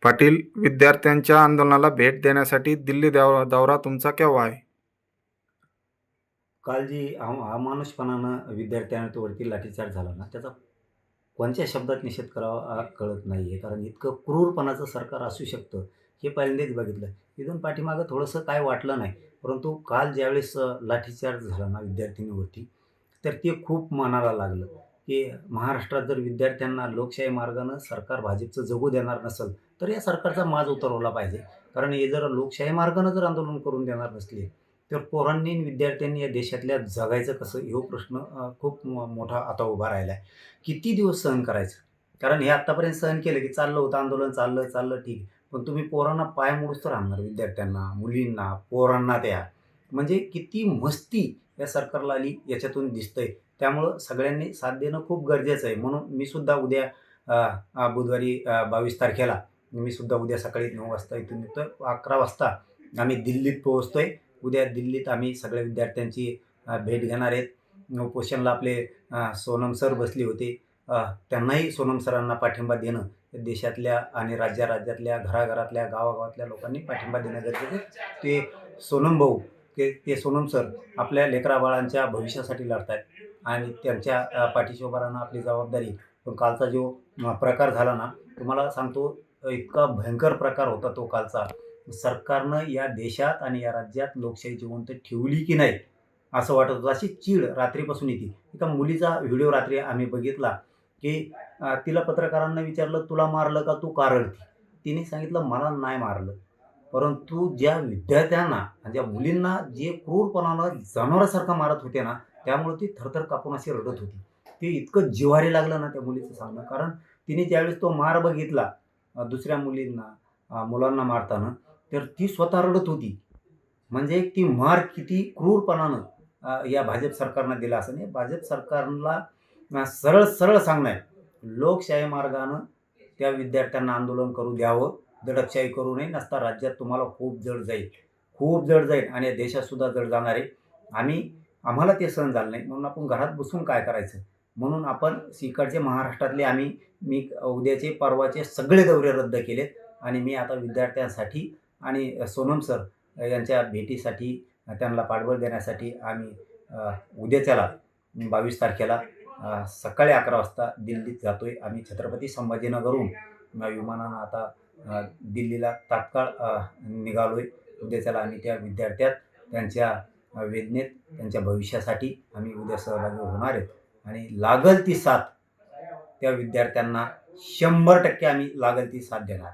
पाटील, विद्यार्थ्यांच्या आंदोलनाला भेट देण्यासाठी दिल्ली दौरा तुमचा केव्हा आहे? काल जी अमानुषपणानं विद्यार्थ्यांवरती लाठीचार्ज झाला ना, त्याचा कोणत्या शब्दात निषेध करावा कळत नाही आहे. कारण इतकं क्रूरपणाचं सरकार असू शकतं, हे पहिल्यांदाच बघितलं. इथून पाठीमागं थोडंसं काय वाटलं नाही. परंतु काल ज्यावेळेस लाठीचार्ज झाला ना विद्यार्थिनीवरती, तर ते खूप मनाला लागलं, की महाराष्ट्रात जर विद्यार्थ्यांना लोकशाही मार्गानं सरकार भाजपचं जगू देणार नसेल, तर या सरकारचा माज उतरवला पाहिजे. कारण हे जर लोकशाही मार्गानं जर आंदोलन करून देणार नसले, तर पोरांनी आणि विद्यार्थ्यांनी या देशातल्या जगायचं कसं? ह्यो प्रश्न खूप मोठा आता उभा राहिला आहे. किती दिवस सहन करायचं? कारण हे आत्तापर्यंत सहन केलं, की चाललं होतं आंदोलन, चाललं ठीक आहे. पण तुम्ही पोरांना पाय मोडूस्तोवर आणणार विद्यार्थ्यांना, मुलींना, पोरांना त्या. म्हणजे किती मस्ती या सरकारला आली याच्यातून दिसतंय. त्यामुळं सगळ्यांनी साथ देणं खूप गरजेचं आहे. म्हणून मी सुद्धा उद्या अ, अ, बुधवारी 22 तारखेला मी सुद्धा उद्या सकाळी 9 वाजता इथून निघतोय. 11 वाजता आम्ही दिल्लीत पोहोचतोय. उद्या दिल्लीत आम्ही सगळ्या विद्यार्थ्यांची भेट घेणार आहेत. उपोषणला आपले सोनम सर बसले होते. त्यांनाही सोनम सरांना पाठिंबा देणं देशातल्या आणि राज्यातल्या, घराघरातल्या, गावागावातल्या लोकांनी पाठिंबा देणं गरजेचं आहे. ते सोनम भाऊ, ते सोनम सर आपल्या लेकराबाळांच्या भविष्यासाठी लढतायत आणि त्यांच्या पाठीशी उभं राहणं आपली जबाबदारी आहे. पण कालचा जो प्रकार झाला ना, तुम्हाला सांगतो इतका भयंकर प्रकार होता तो कालचा. सरकारनं या देशात आणि या राज्यात लोकशाही जिवंत ठेवली की नाही, असं वाटत होतं. अशी चीड रात्रीपासून येते. एका मुलीचा व्हिडिओ रात्री आम्ही बघितला, की तिला पत्रकारांना विचारलं, "तुला मारलं का? तू का रडती?" तिने सांगितलं, "मला नाही मारलं." परंतु ज्या विद्यार्थ्यांना आणि ज्या मुलींना जे क्रूरपणानं जनावरासारखं मारत होते ना, त्यामुळे ती थरथर कापून अशी रडत होती. ते इतकं जिव्हारी लागलं ना त्या मुलीचं सांगणं. कारण तिने ज्यावेळेस तो मार बघितला दुसऱ्या मुलांना मारताना, तर ती स्वतः रडत होती. म्हणजे ती मार किती क्रूरपणानं या भाजप सरकारनं दिला असेल. हे भाजप सरकारला सरळ सांगणं आहे, लोकशाही मार्गानं त्या विद्यार्थ्यांना आंदोलन करू द्यावं. दडपशाही करू नये. नसता राज्यात तुम्हाला खूप जड जाईल. खूप जड जाईल आणि या देशातसुद्धा जड जाणार आहे. आम्हाला ते सहन झालं नाही. म्हणून आपण घरात बसून काय करायचं? म्हणून आपण इकडचे महाराष्ट्रातले मी उद्याचे, परवाचे सगळे दौरे रद्द केलेत आणि मी आता विद्यार्थ्यांसाठी आणि सोनम सर यांच्या भेटीसाठी त्यांना पाठबळ देण्यासाठी आम्ही उद्याच्याला 22 तारखेला सकाळी 11 वाजता दिल्लीत जातोय. आम्ही छत्रपती संभाजीनगरहून विमानानं आता दिल्लीला तात्काळ निघालोय. उद्याच्याला आम्ही त्या विद्यार्थ्यात त्यांच्या वेदनेत, त्यांच्या भविष्यासाठी आम्ही उद्या सहभागी होणार आहेत आणि लागल ती साथ त्या विद्यार्थ्यांना 100% आम्ही लागल ती साथ देणार.